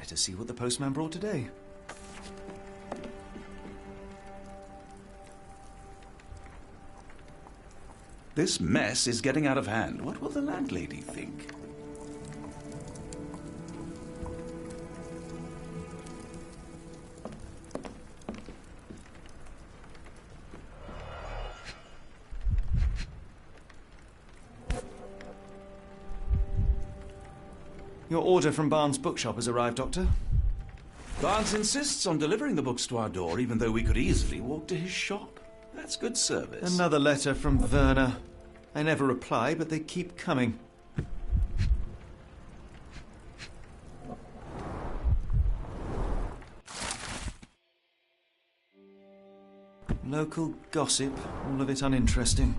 Let us see what the postman brought today. This mess is getting out of hand. What will the landlady think? Your order from Barnes' bookshop has arrived, Doctor. Barnes insists on delivering the books to our door, even though we could easily walk to his shop. That's good service. Another letter from Werner. I never reply, but they keep coming. Local gossip, all of it uninteresting.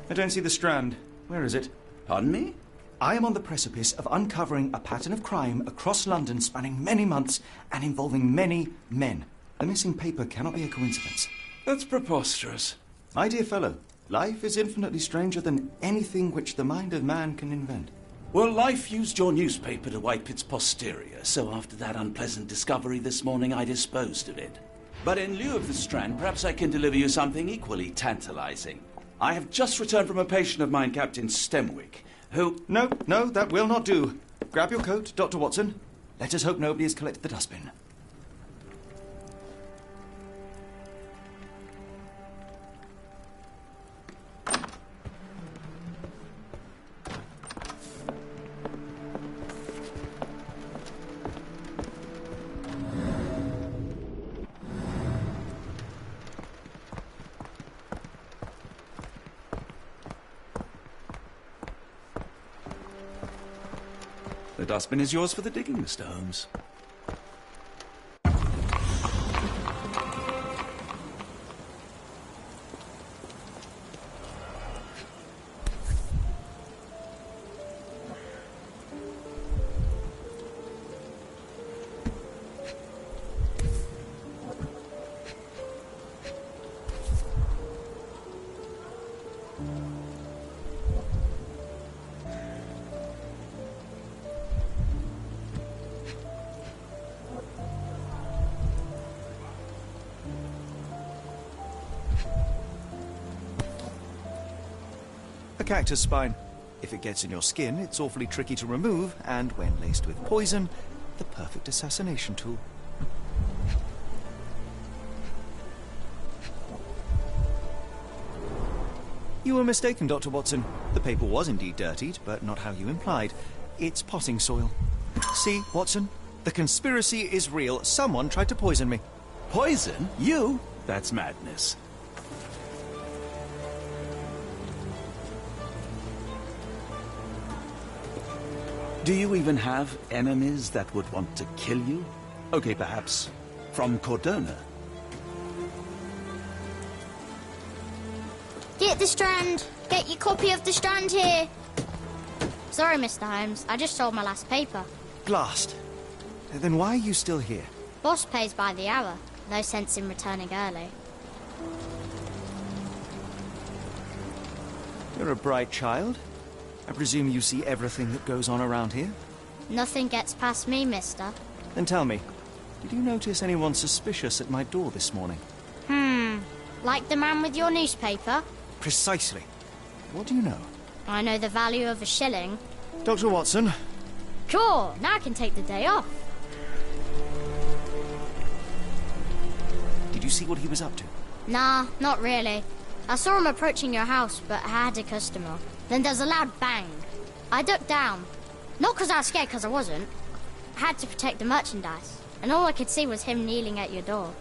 I don't see the Strand. Where is it? Pardon me? I am on the precipice of uncovering a pattern of crime across London spanning many months and involving many men. The missing paper cannot be a coincidence. That's preposterous. My dear fellow, life is infinitely stranger than anything which the mind of man can invent. Well, life used your newspaper to wipe its posterior, so after that unpleasant discovery this morning, I disposed of it. But in lieu of the Strand, perhaps I can deliver you something equally tantalizing. I have just returned from a patient of mine, Captain Stemwick, who... No, that will not do. Grab your coat, Dr. Watson. Let us hope nobody has collected the dustbin. The dustbin is yours for the digging, Mr. Holmes. A cactus spine. If it gets in your skin, it's awfully tricky to remove, and when laced with poison, the perfect assassination tool. You were mistaken, Dr. Watson. The paper was indeed dirtied, but not how you implied. It's potting soil. See, Watson? The conspiracy is real. Someone tried to poison me. Poison? You? That's madness. Do you even have enemies that would want to kill you? Okay, perhaps from Cordona. Get the Strand! Get your copy of the Strand here! Sorry, Mr. Holmes. I just sold my last paper. Blast. Then why are you still here? Boss pays by the hour. No sense in returning early. You're a bright child. I presume you see everything that goes on around here? Nothing gets past me, mister. Then tell me, did you notice anyone suspicious at my door this morning? Like the man with your newspaper? Precisely. What do you know? I know the value of a shilling. Dr. Watson. Cool, now I can take the day off. Did you see what he was up to? Nah, not really. I saw him approaching your house, but I had a customer. Then there's a loud bang. I ducked down. Not because I was scared, because I wasn't. I had to protect the merchandise. And all I could see was him kneeling at your door.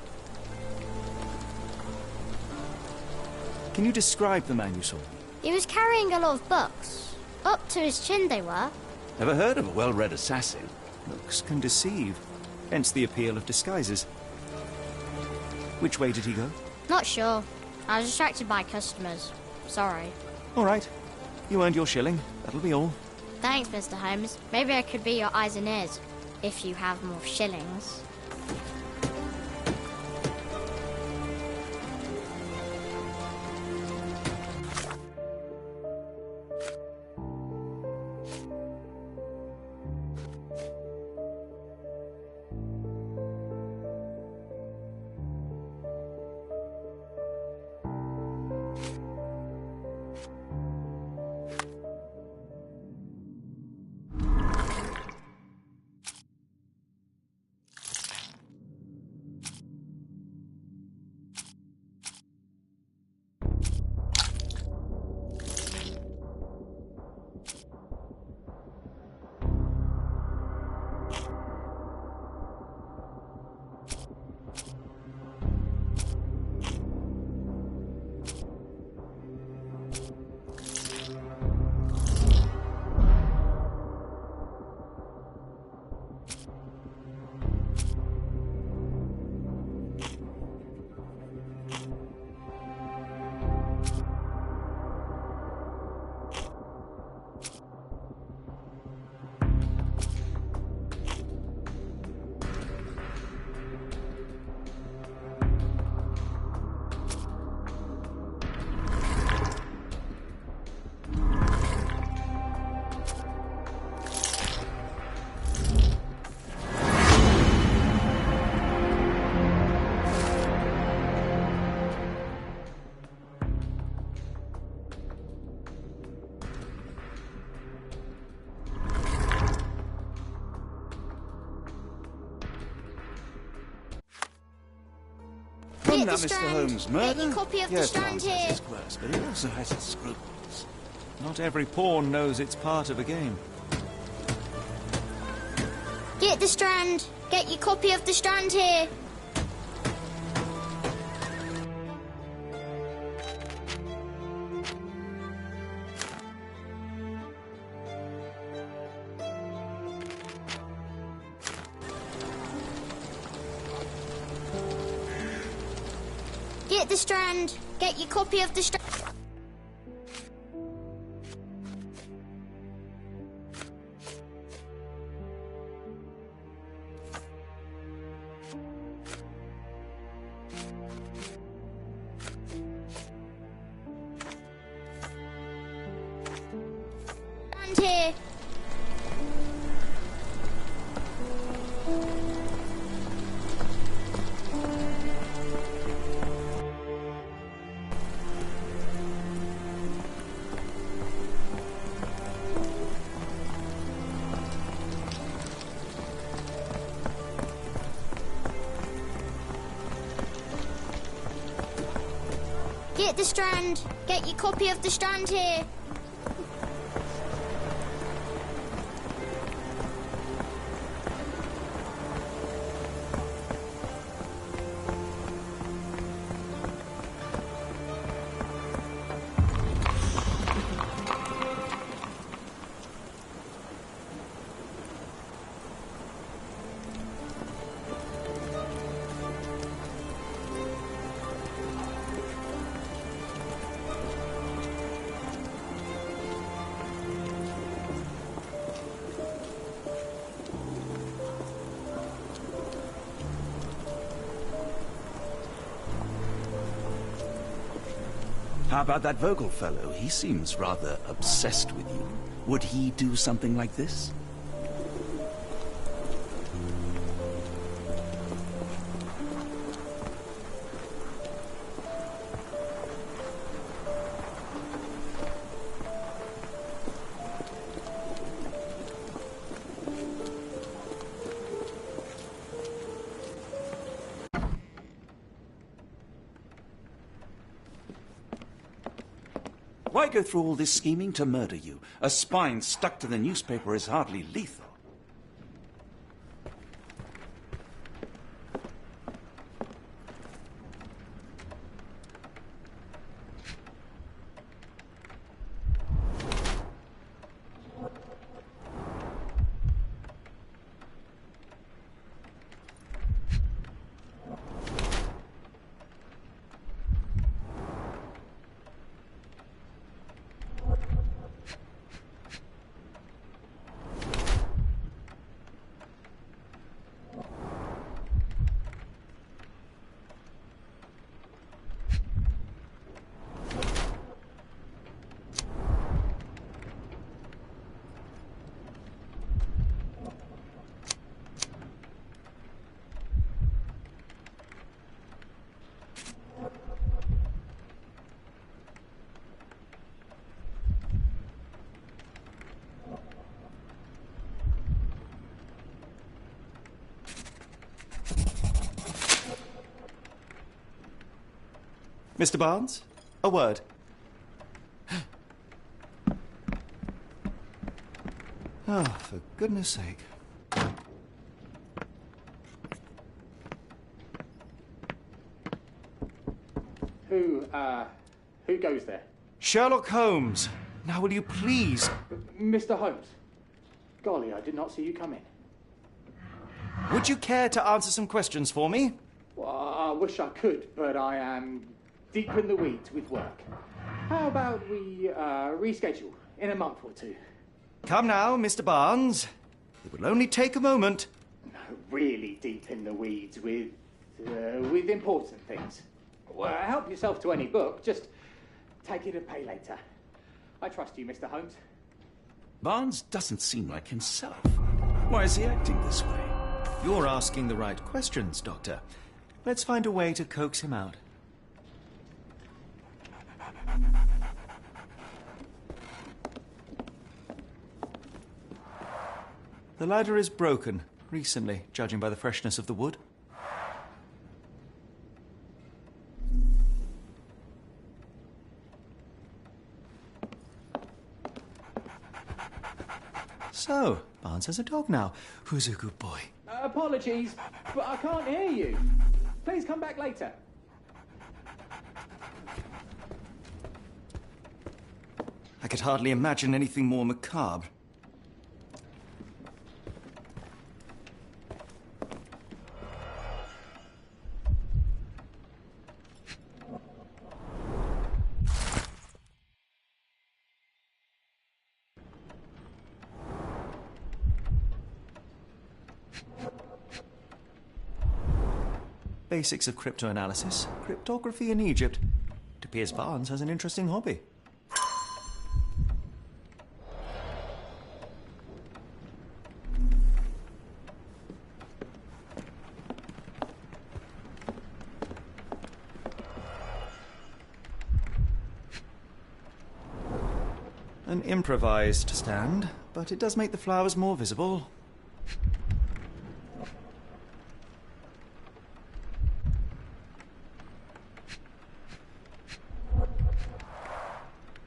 Can you describe the man you saw? He was carrying a lot of books. Up to his chin they were. Ever heard of a well-read assassin? Looks can deceive. Hence the appeal of disguises. Which way did he go? Not sure. I was distracted by customers. Sorry. All right. You earned your shilling. That'll be all. Thanks, Mr. Holmes. Maybe I could be your eyes and ears, if you have more shillings. Now, the Mr. Strand. Holmes, murder? Get your copy of the Yes, Strand Barnes here. has his quirks, but he also has his scruples. Not every pawn knows it's part of a game. Get the Strand. Get your copy of the Strand here. Get the Strand. Get your copy of the Strand. Here. Get the Strand. Get your copy of the Strand here. How about that Vogel fellow? He seems rather obsessed with you. Would he do something like this? Why go through all this scheming to murder you? A spine stuck to the newspaper is hardly lethal. Mr. Barnes, a word. Oh, for goodness sake. Who goes there? Sherlock Holmes. Now will you please... Mr. Holmes. Golly, I did not see you come in. Would you care to answer some questions for me? Well, I wish I could, but I am deep in the weeds with work. How about we reschedule in a month or two? Come now, Mr. Barnes. It will only take a moment. No, really deep in the weeds with important things. Well, help yourself to any book. Just take it and pay later. I trust you, Mr. Holmes. Barnes doesn't seem like himself. Why is he acting this way? You're asking the right questions, Doctor. Let's find a way to coax him out. The ladder is broken, recently, judging by the freshness of the wood. So, Barnes has a dog now. Who's a good boy? Apologies, but I can't hear you. Please come back later. I could hardly imagine anything more macabre. Basics of cryptoanalysis, cryptography in Egypt. It appears Barnes has an interesting hobby. An improvised stand, but it does make the flowers more visible.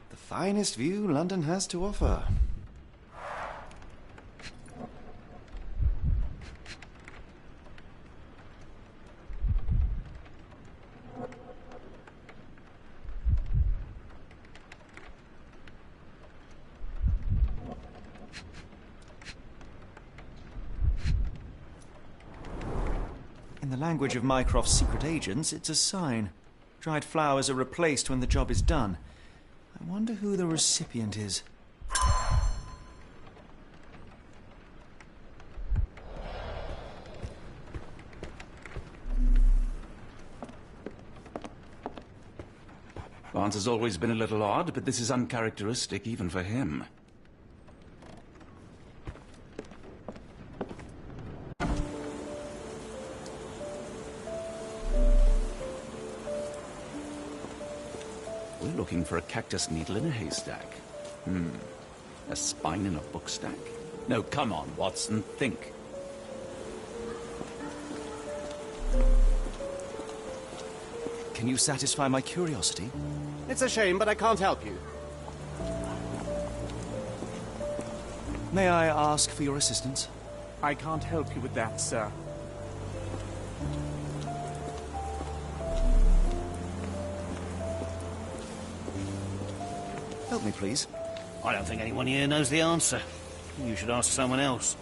The finest view London has to offer. In the language of Mycroft's secret agents, it's a sign. Dried flowers are replaced when the job is done. I wonder who the recipient is. Barnes has always been a little odd, but this is uncharacteristic even for him. We're looking for a cactus needle in a haystack. A spine in a book stack? No, come on, Watson, think. Can you satisfy my curiosity? It's a shame, but I can't help you. May I ask for your assistance? I can't help you with that, sir. Help me, please. I don't think anyone here knows the answer. You should ask someone else.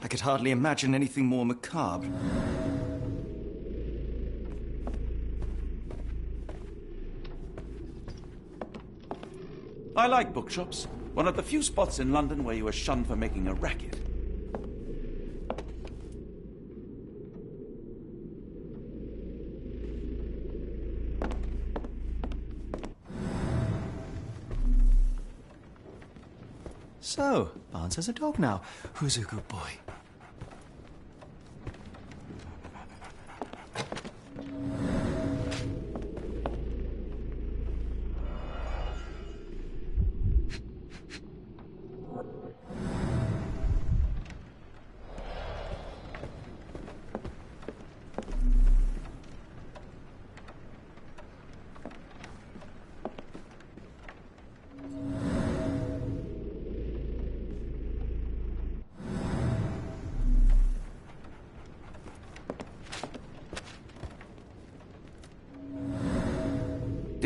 I could hardly imagine anything more macabre. I like bookshops. One of the few spots in London where you are shunned for making a racket. So, Barnes has a dog now. Who's a good boy?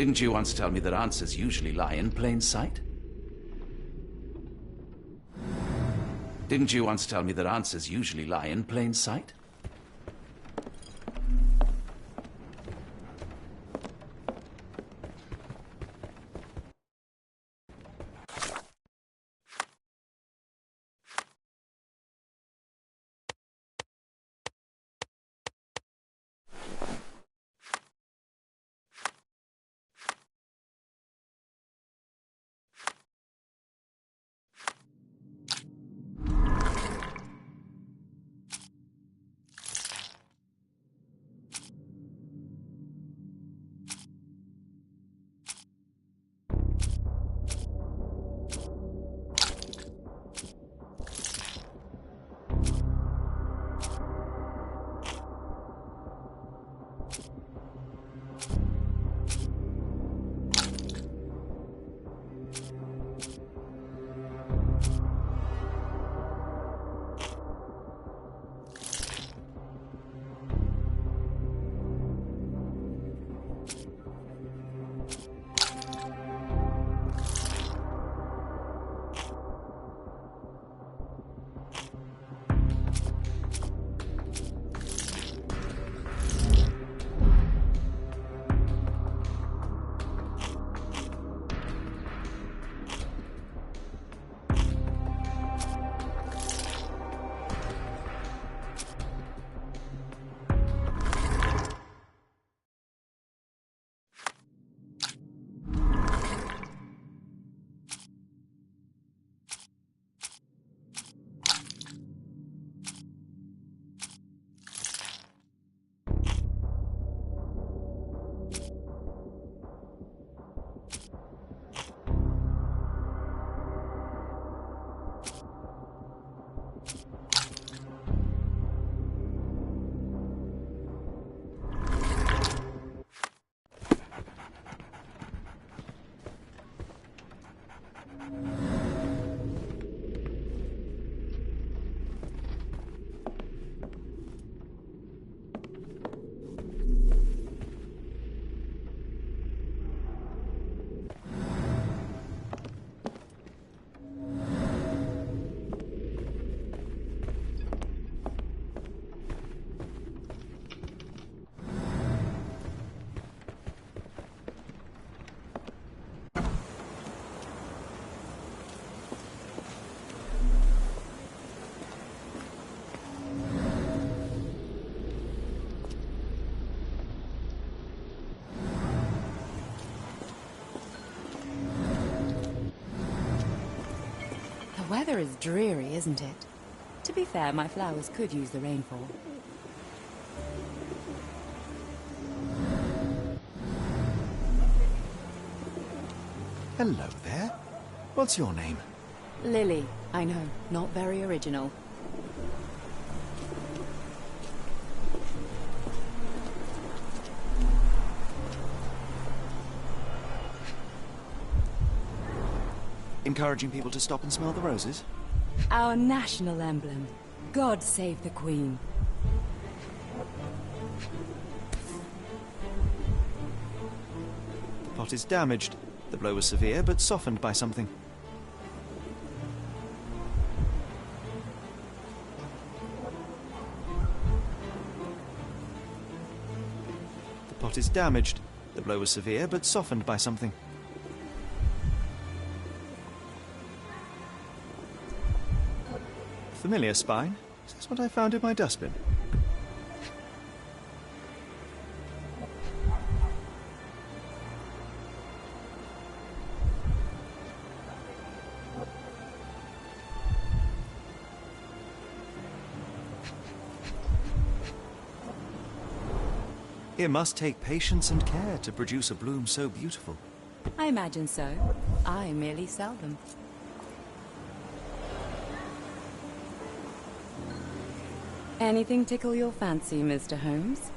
Didn't you once tell me that answers usually lie in plain sight? Didn't you once tell me that answers usually lie in plain sight? The weather is dreary, isn't it? To be fair, my flowers could use the rainfall. Hello there. What's your name? Lily. I know, not very original. Encouraging people to stop and smell the roses? Our national emblem. God save the Queen. The plot is damaged. The blow was severe, but softened by something. pot is damaged. The blow was severe, but softened by something. Familiar spine. Is this what I found in my dustbin? It must take patience and care to produce a bloom so beautiful. I imagine so. I merely sell them. Anything tickle your fancy, Mr. Holmes?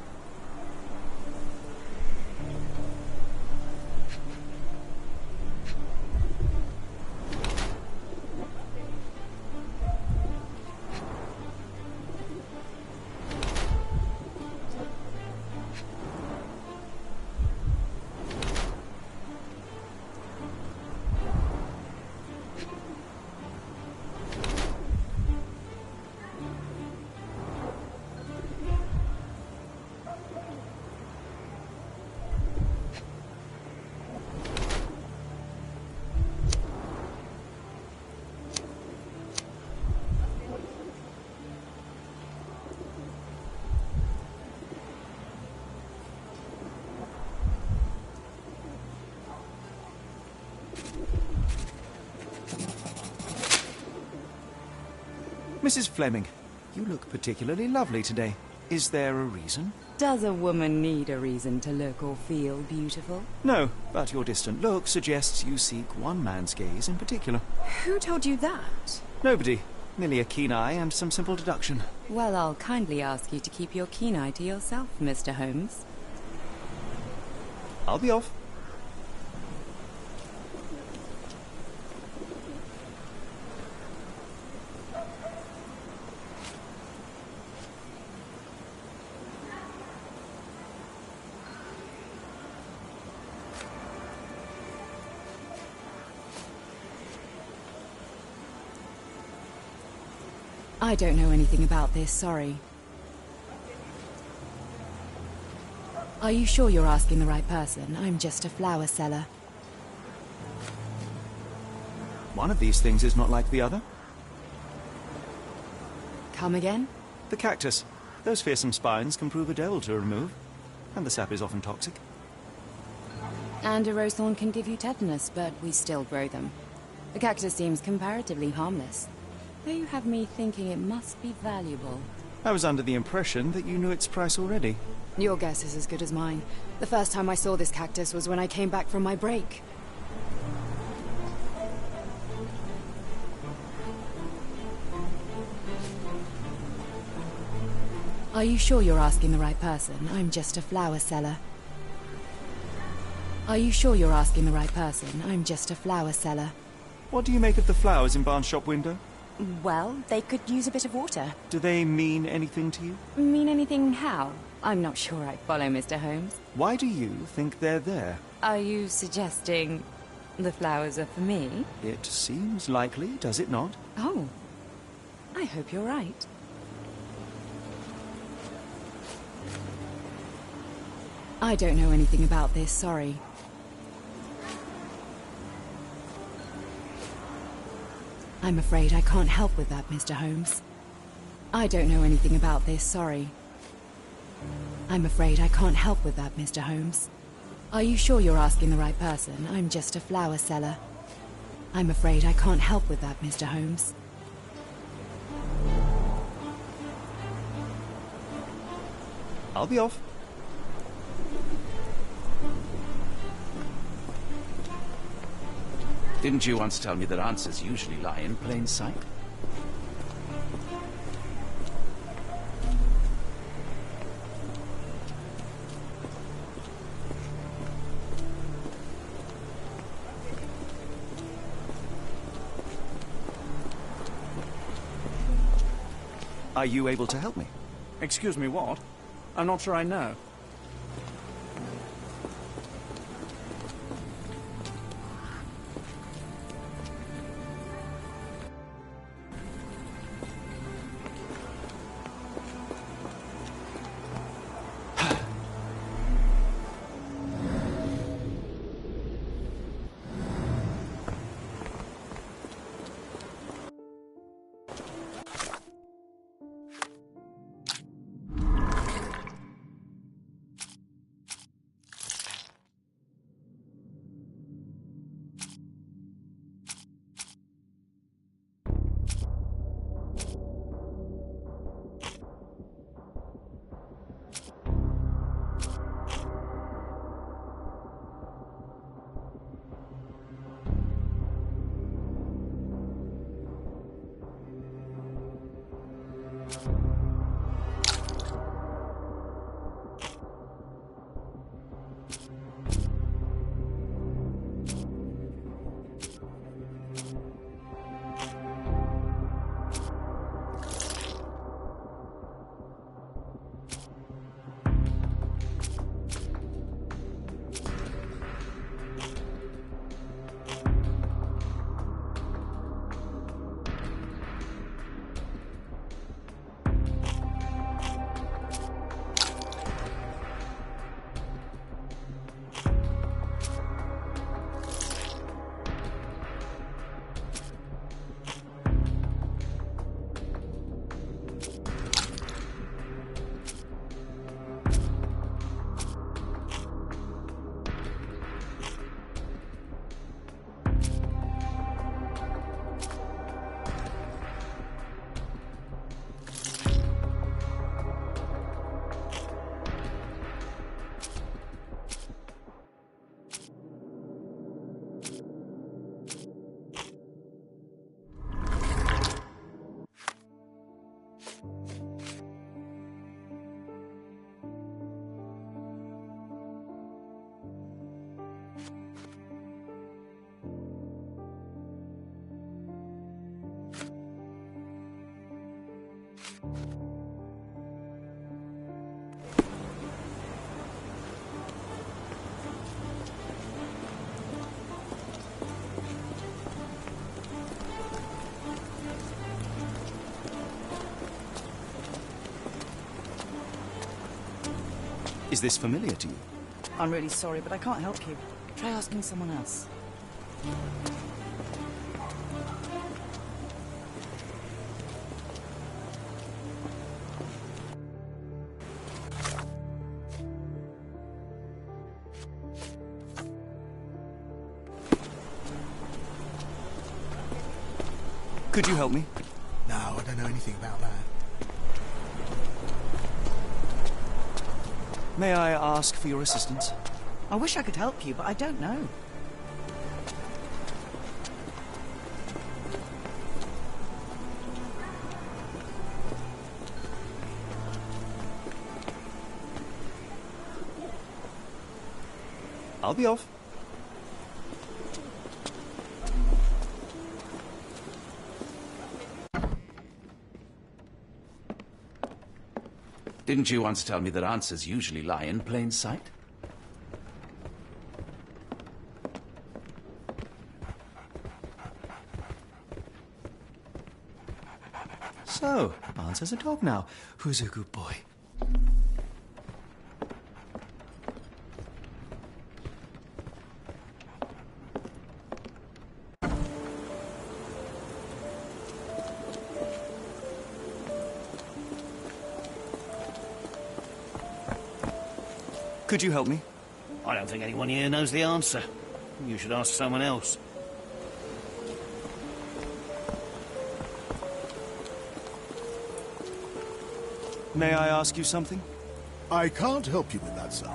Mrs. Fleming, you look particularly lovely today. Is there a reason? Does a woman need a reason to look or feel beautiful? No, but your distant look suggests you seek one man's gaze in particular. Who told you that? Nobody. Merely a keen eye and some simple deduction. Well, I'll kindly ask you to keep your keen eye to yourself, Mr. Holmes. I'll be off. I don't know anything about this, sorry. Are you sure you're asking the right person? I'm just a flower seller. One of these things is not like the other. Come again? The cactus. Those fearsome spines can prove a devil to remove. And the sap is often toxic. And a rose thorn can give you tetanus, but we still grow them. The cactus seems comparatively harmless. Though you have me thinking it must be valuable. I was under the impression that you knew its price already. Your guess is as good as mine. The first time I saw this cactus was when I came back from my break. Are you sure you're asking the right person? I'm just a flower seller. Are you sure you're asking the right person? I'm just a flower seller. What do you make of the flowers in Barnes' shop window? Well, they could use a bit of water. Do they mean anything to you? Mean anything how? I'm not sure I follow, Mr. Holmes. Why do you think they're there? Are you suggesting the flowers are for me? It seems likely, does it not? Oh, I hope you're right. I don't know anything about this, sorry. I'm afraid I can't help with that, Mr. Holmes. I don't know anything about this, sorry. I'm afraid I can't help with that, Mr. Holmes. Are you sure you're asking the right person? I'm just a flower seller. I'm afraid I can't help with that, Mr. Holmes. I'll be off. Didn't you once tell me that answers usually lie in plain sight? Are you able to help me? Excuse me, what? I'm not sure I know. Is this familiar to you? I'm really sorry, but I can't help you. Try asking someone else. Could you help me? No, I don't know anything about that. May I ask for your assistance? I wish I could help you, but I don't know. I'll be off. Didn't you once tell me that answers usually lie in plain sight? So, answers a dog now. Who's a good boy? Could you help me? I don't think anyone here knows the answer. You should ask someone else. May I ask you something? I can't help you with that, sir.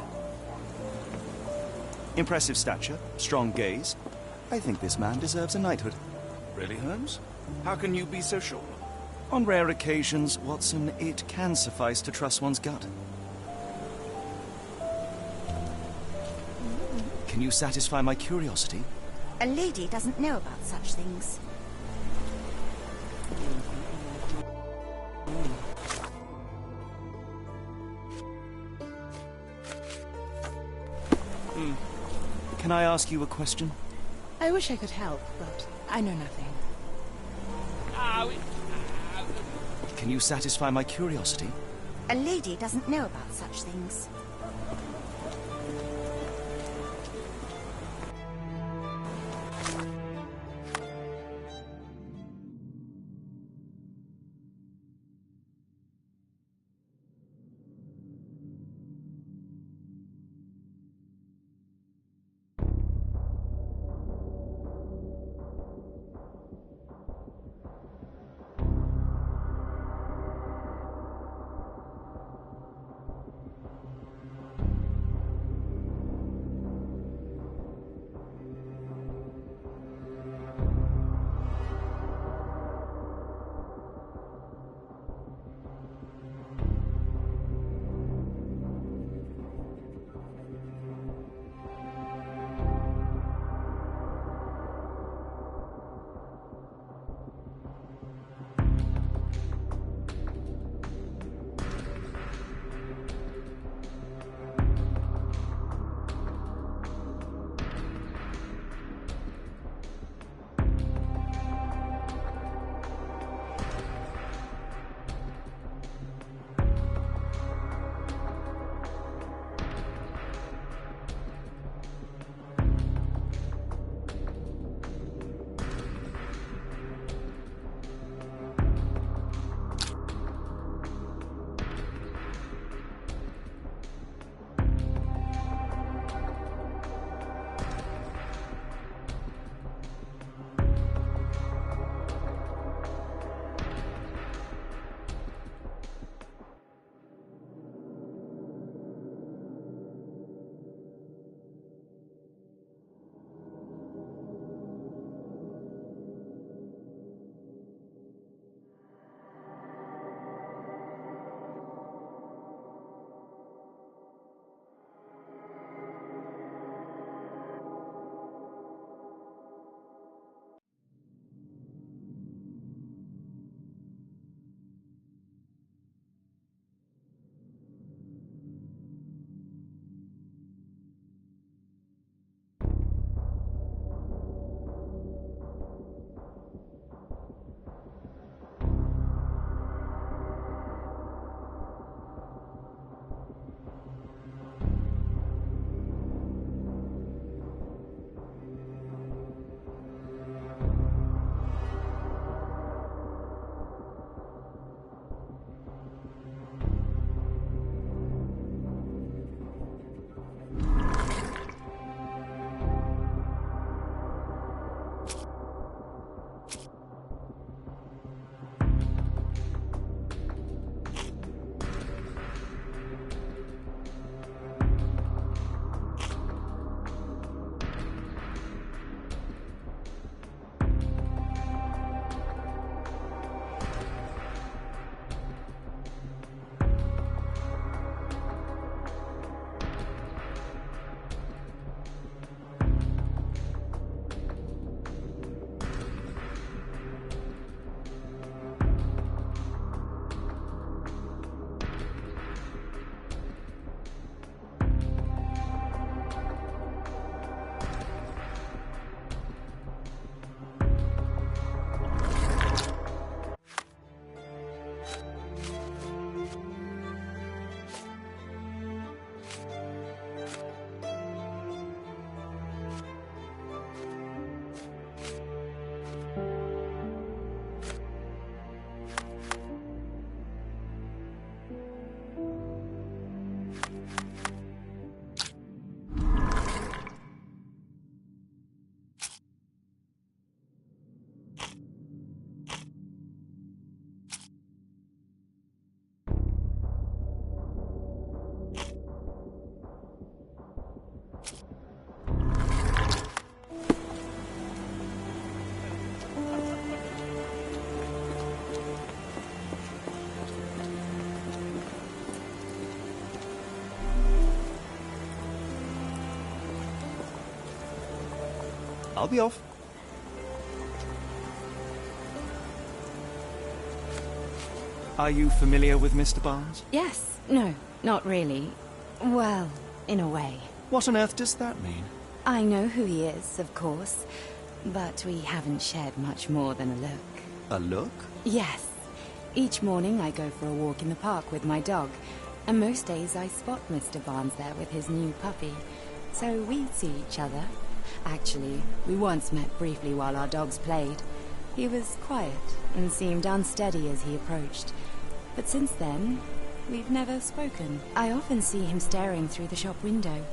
Impressive stature, strong gaze. I think this man deserves a knighthood. Really, Holmes? How can you be so sure? On rare occasions, Watson, it can suffice to trust one's gut. Can you satisfy my curiosity? A lady doesn't know about such things. Can I ask you a question? I wish I could help, but I know nothing. Can you satisfy my curiosity? A lady doesn't know about such things. I'll be off. Are you familiar with Mr. Barnes? Yes. No, not really. Well, in a way. What on earth does that mean? I know who he is, of course, but we haven't shared much more than a look. A look? Yes. Each morning I go for a walk in the park with my dog, and most days I spot Mr. Barnes there with his new puppy. So we see each other. Actually, we once met briefly while our dogs played. He was quiet and seemed unsteady as he approached. But since then, we've never spoken. I often see him staring through the shop window.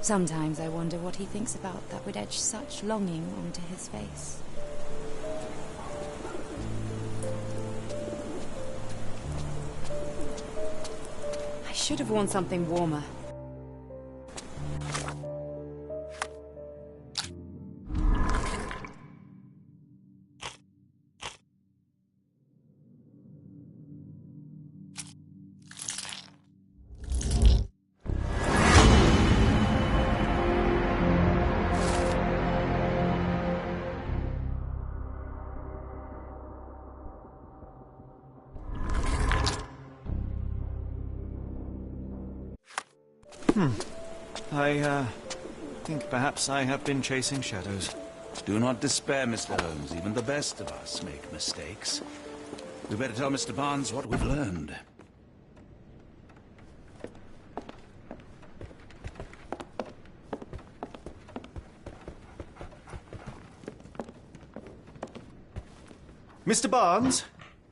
Sometimes I wonder what he thinks about that would etch such longing onto his face. I should have worn something warmer. I think perhaps I have been chasing shadows. Do not despair, Mr. Holmes. Even the best of us make mistakes. We better tell Mr. Barnes what we've learned. Mr. Barnes,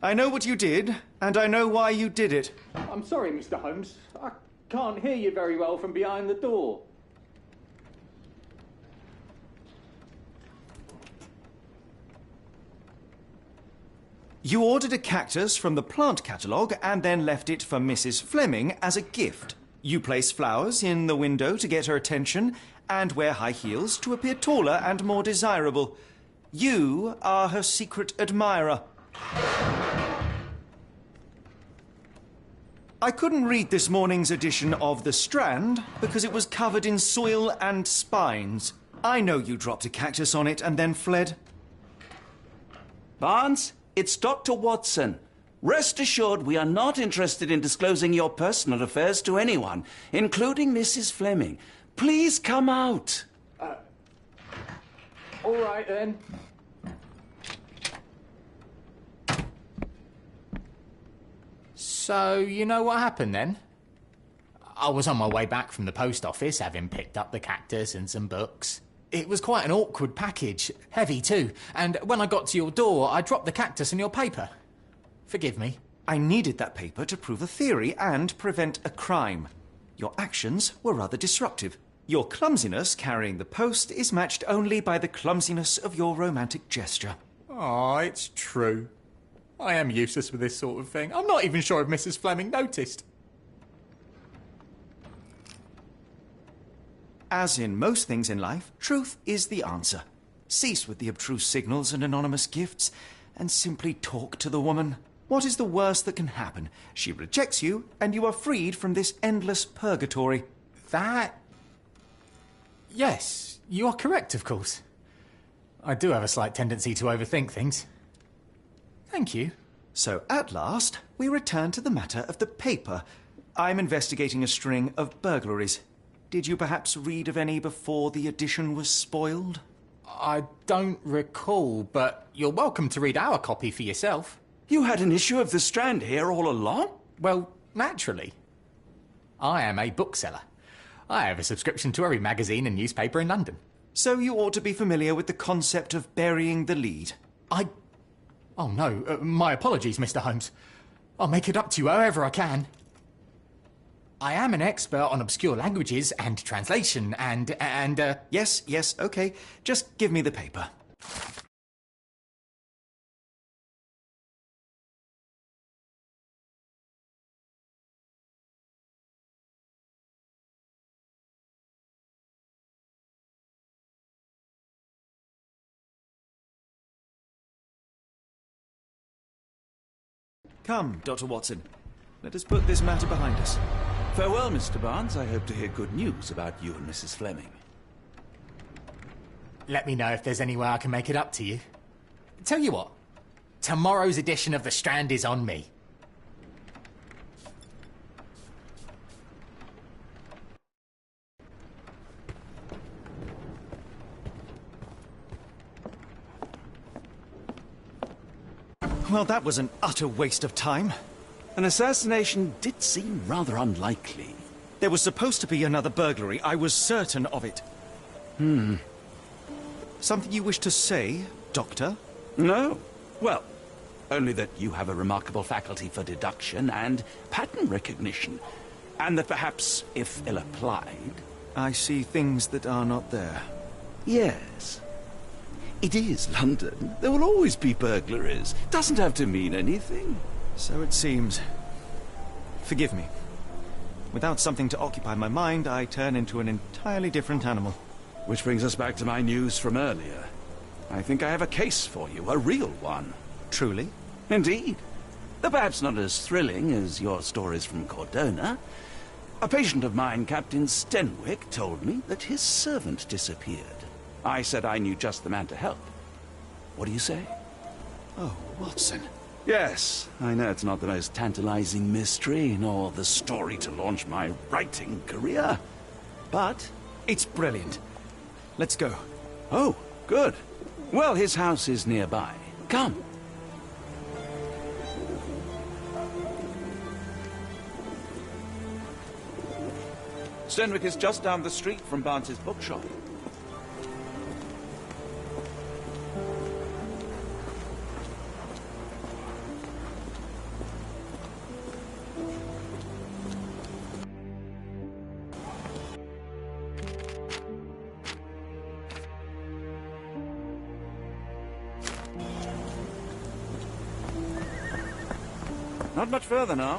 I know what you did, and I know why you did it. I'm sorry, Mr. Holmes. I can't hear you very well from behind the door. You ordered a cactus from the plant catalogue and then left it for Mrs. Fleming as a gift. You place flowers in the window to get her attention and wear high heels to appear taller and more desirable. You are her secret admirer. I couldn't read this morning's edition of The Strand because it was covered in soil and spines. I know you dropped a cactus on it and then fled. Barnes, it's Dr. Watson. Rest assured we are not interested in disclosing your personal affairs to anyone, including Mrs. Fleming. Please come out. All right, then. So, you know what happened then? I was on my way back from the post office, having picked up the cactus and some books. It was quite an awkward package, heavy too, and when I got to your door, I dropped the cactus in your paper. Forgive me. I needed that paper to prove a theory and prevent a crime. Your actions were rather disruptive. Your clumsiness carrying the post is matched only by the clumsiness of your romantic gesture. Oh, it's true. I am useless with this sort of thing. I'm not even sure if Mrs. Fleming noticed. As in most things in life, truth is the answer. Cease with the abstruse signals and anonymous gifts, and simply talk to the woman. What is the worst that can happen? She rejects you, and you are freed from this endless purgatory. That... Yes, you are correct, of course. I do have a slight tendency to overthink things. Thank you. So, at last, we return to the matter of the paper. I'm investigating a string of burglaries. Did you perhaps read of any before the edition was spoiled? I don't recall, but you're welcome to read our copy for yourself. You had an issue of The Strand here all along? Well, naturally. I am a bookseller. I have a subscription to every magazine and newspaper in London. So you ought to be familiar with the concept of burying the lead. Oh no, my apologies, Mr. Holmes. I'll make it up to you however I can. I am an expert on obscure languages and translation and... Yes, okay. Just give me the paper. Come, Dr. Watson. Let us put this matter behind us. Farewell, Mr. Barnes. I hope to hear good news about you and Mrs. Fleming. let me know if there's any way I can make it up to you. Tell you what, tomorrow's edition of The Strand is on me. Well, that was an utter waste of time. An assassination did seem rather unlikely. There was supposed to be another burglary. I was certain of it. Something you wish to say, Doctor? No. Well, only that you have a remarkable faculty for deduction and pattern recognition. And that perhaps, if ill-applied... I see things that are not there. Yes. It is London. There will always be burglaries. Doesn't have to mean anything. So it seems. Forgive me. Without something to occupy my mind, I turn into an entirely different animal. Which brings us back to my news from earlier. I think I have a case for you, a real one. Truly? Indeed. Though perhaps not as thrilling as your stories from Cordona. A patient of mine, Captain Stenwick, told me that his servant disappeared. I said I knew just the man to help. What do you say? Oh, Watson. Yes, I know it's not the most tantalizing mystery, nor the story to launch my writing career. But... it's brilliant. Let's go. Oh, good. Well, his house is nearby. Come. Stenwick is just down the street from Barnes's bookshop. Not much further now.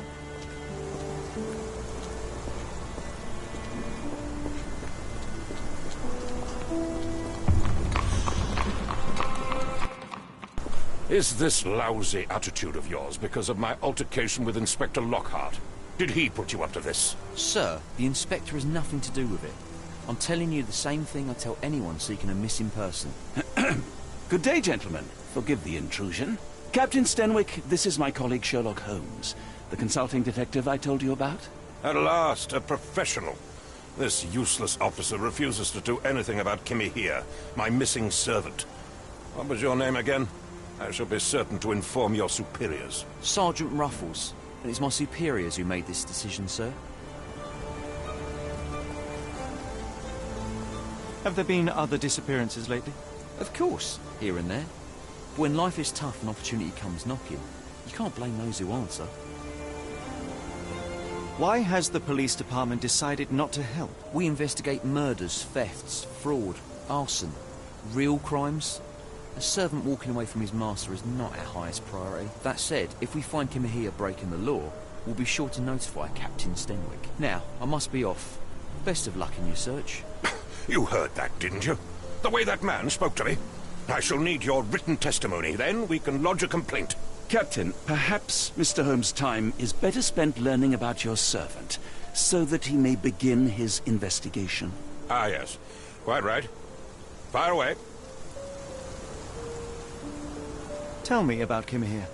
Is this lousy attitude of yours because of my altercation with Inspector Lockhart? Did he put you up to this? Sir, the Inspector has nothing to do with it. I'm telling you the same thing I tell anyone seeking a missing person. Good day, gentlemen. Forgive the intrusion. Captain Stenwick, this is my colleague Sherlock Holmes, the consulting detective I told you about. At last, a professional. This useless officer refuses to do anything about Kimmy here, my missing servant. What was your name again? I shall be certain to inform your superiors. Sergeant Ruffles. And it's my superiors who made this decision, sir. Have there been other disappearances lately? Of course, here and there. But when life is tough and opportunity comes knocking, you can't blame those who answer. Why has the police department decided not to help? We investigate murders, thefts, fraud, arson, real crimes. A servant walking away from his master is not our highest priority. That said, if we find Kimahia breaking the law, we'll be sure to notify Captain Stenwick. Now, I must be off. Best of luck in your search. You heard that, didn't you? The way that man spoke to me. I shall need your written testimony, then we can lodge a complaint. Captain, perhaps Mr. Holmes' time is better spent learning about your servant, so that he may begin his investigation. Ah, yes. Quite right. Fire away. Tell me about Kimahia.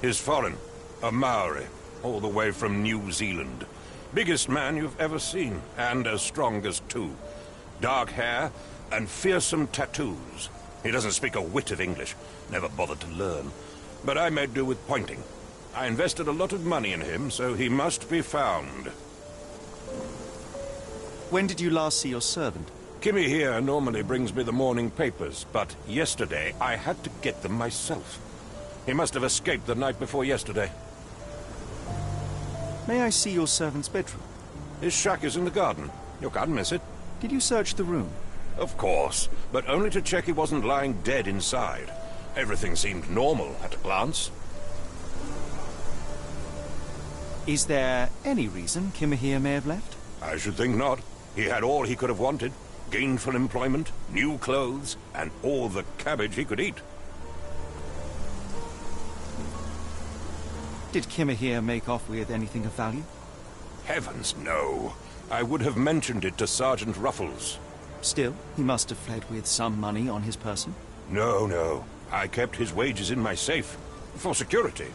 He's foreign. A Maori. All the way from New Zealand. Biggest man you've ever seen, and as strong as two. Dark hair and fearsome tattoos. He doesn't speak a whit of English. Never bothered to learn. But I made do with pointing. I invested a lot of money in him, so he must be found. When did you last see your servant? Kimmy here normally brings me the morning papers, but yesterday I had to get them myself. He must have escaped the night before yesterday. May I see your servant's bedroom? His shack is in the garden. You can't miss it. Did you search the room? Of course, but only to check he wasn't lying dead inside. Everything seemed normal at a glance. Is there any reason Kimahia may have left? I should think not. He had all he could have wanted. Gainful employment, new clothes, and all the cabbage he could eat. Did Kimahia make off with anything of value? Heavens, no. I would have mentioned it to Sergeant Ruffles. Still, he must have fled with some money on his person. No, no. I kept his wages in my safe. For security.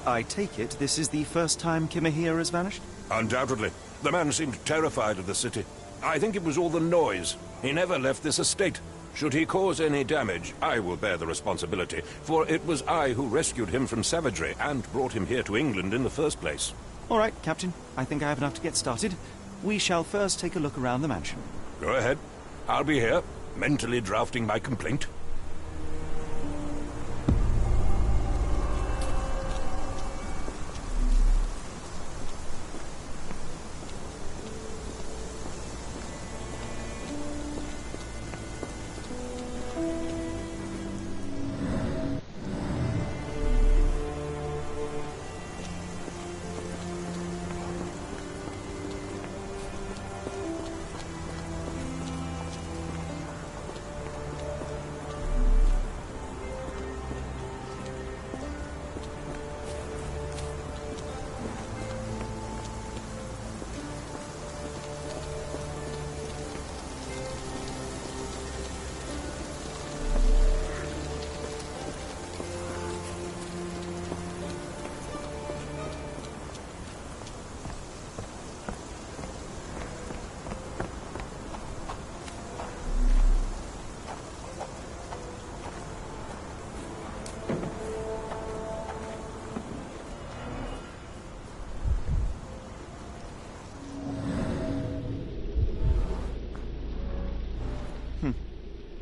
I take it this is the first time Kimahir has vanished? Undoubtedly. The man seemed terrified of the city. I think it was all the noise. He never left this estate. Should he cause any damage, I will bear the responsibility, for it was I who rescued him from savagery and brought him here to England in the first place. All right, Captain. I think I have enough to get started. We shall first take a look around the mansion. Go ahead. I'll be here, mentally drafting my complaint.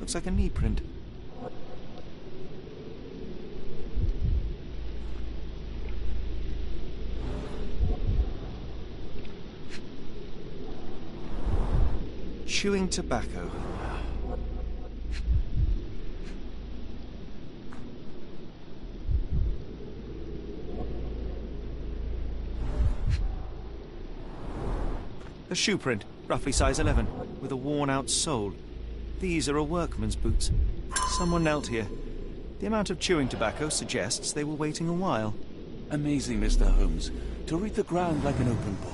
Looks like a knee print. Chewing tobacco. A shoe print, roughly size 11, with a worn-out sole. These are a workman's boots. Someone knelt here. The amount of chewing tobacco suggests they were waiting a while. Amazing, Mr. Holmes. To read the ground like an open book.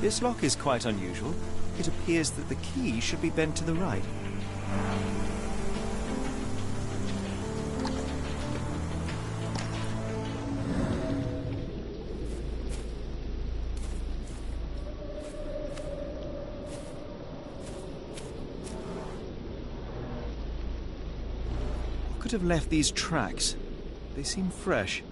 This lock is quite unusual. It appears that the key should be bent to the right. What could have left these tracks? They seem fresh.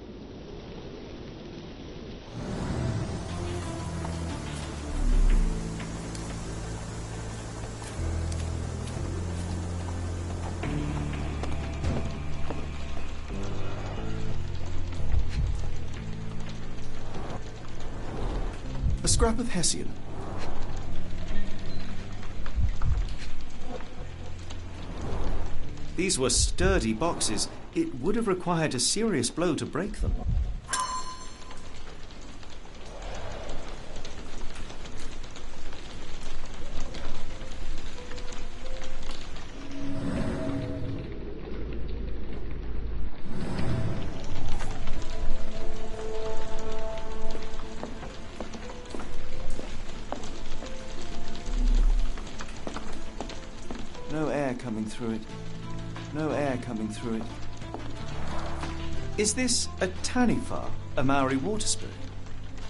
A scrap of Hessian. These were sturdy boxes. It would have required a serious blow to break them. through it. No air coming through it. Is this a Taniwha, a Maori water spirit?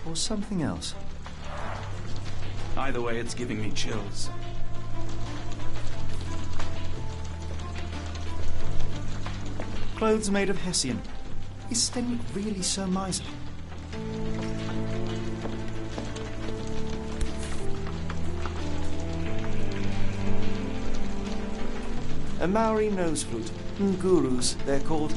Or something else? Either way, it's giving me chills. Clothes made of Hessian. Is Stenwick really so miserly? A Maori nose flute. Ngurus, they're called.